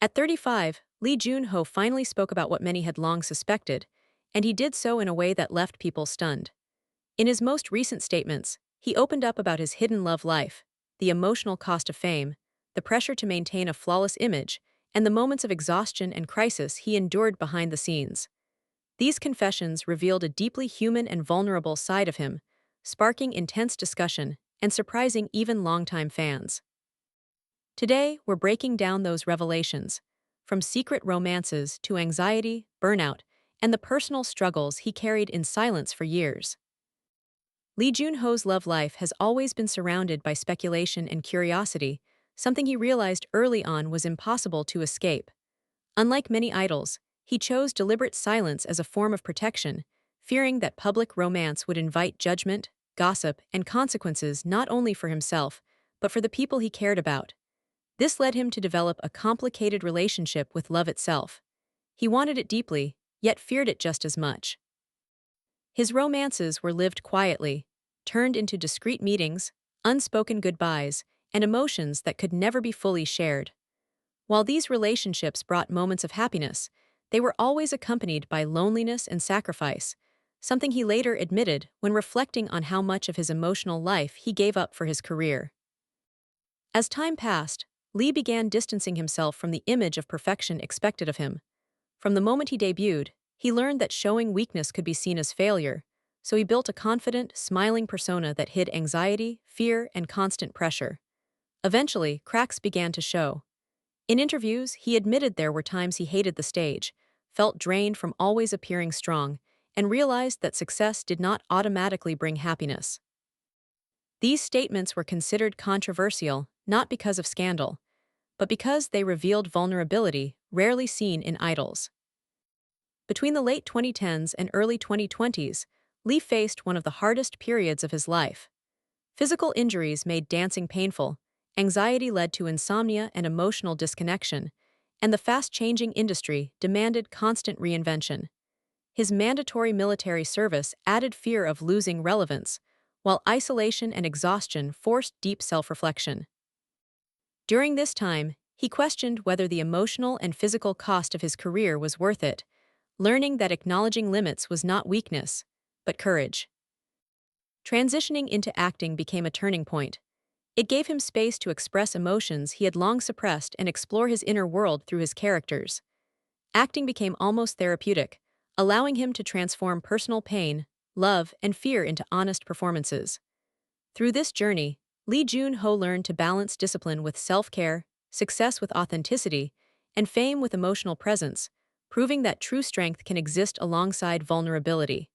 At 35, Lee Joon Ho finally spoke about what many had long suspected, and he did so in a way that left people stunned. In his most recent statements, he opened up about his hidden love life, the emotional cost of fame, the pressure to maintain a flawless image, and the moments of exhaustion and crisis he endured behind the scenes. These confessions revealed a deeply human and vulnerable side of him, sparking intense discussion and surprising even longtime fans. Today, we're breaking down those revelations, from secret romances to anxiety, burnout, and the personal struggles he carried in silence for years. Lee Joon Ho's love life has always been surrounded by speculation and curiosity, something he realized early on was impossible to escape. Unlike many idols, he chose deliberate silence as a form of protection, fearing that public romance would invite judgment, gossip, and consequences not only for himself, but for the people he cared about. This led him to develop a complicated relationship with love itself. He wanted it deeply, yet feared it just as much. His romances were lived quietly, turned into discreet meetings, unspoken goodbyes, and emotions that could never be fully shared. While these relationships brought moments of happiness, they were always accompanied by loneliness and sacrifice, something he later admitted when reflecting on how much of his emotional life he gave up for his career. As time passed, Lee began distancing himself from the image of perfection expected of him. From the moment he debuted, he learned that showing weakness could be seen as failure, so he built a confident, smiling persona that hid anxiety, fear, and constant pressure. Eventually, cracks began to show. In interviews, he admitted there were times he hated the stage, felt drained from always appearing strong, and realized that success did not automatically bring happiness. These statements were considered controversial not because of scandal, but because they revealed vulnerability rarely seen in idols. Between the late 2010s and early 2020s, Lee faced one of the hardest periods of his life. Physical injuries made dancing painful, anxiety led to insomnia and emotional disconnection, and the fast-changing industry demanded constant reinvention. His mandatory military service added fear of losing relevance, while isolation and exhaustion forced deep self-reflection. During this time, he questioned whether the emotional and physical cost of his career was worth it, learning that acknowledging limits was not weakness, but courage. Transitioning into acting became a turning point. It gave him space to express emotions he had long suppressed and explore his inner world through his characters. Acting became almost therapeutic, allowing him to transform personal pain, love, and fear into honest performances. Through this journey, Lee Joon Ho learned to balance discipline with self-care, success with authenticity, and fame with emotional presence, proving that true strength can exist alongside vulnerability.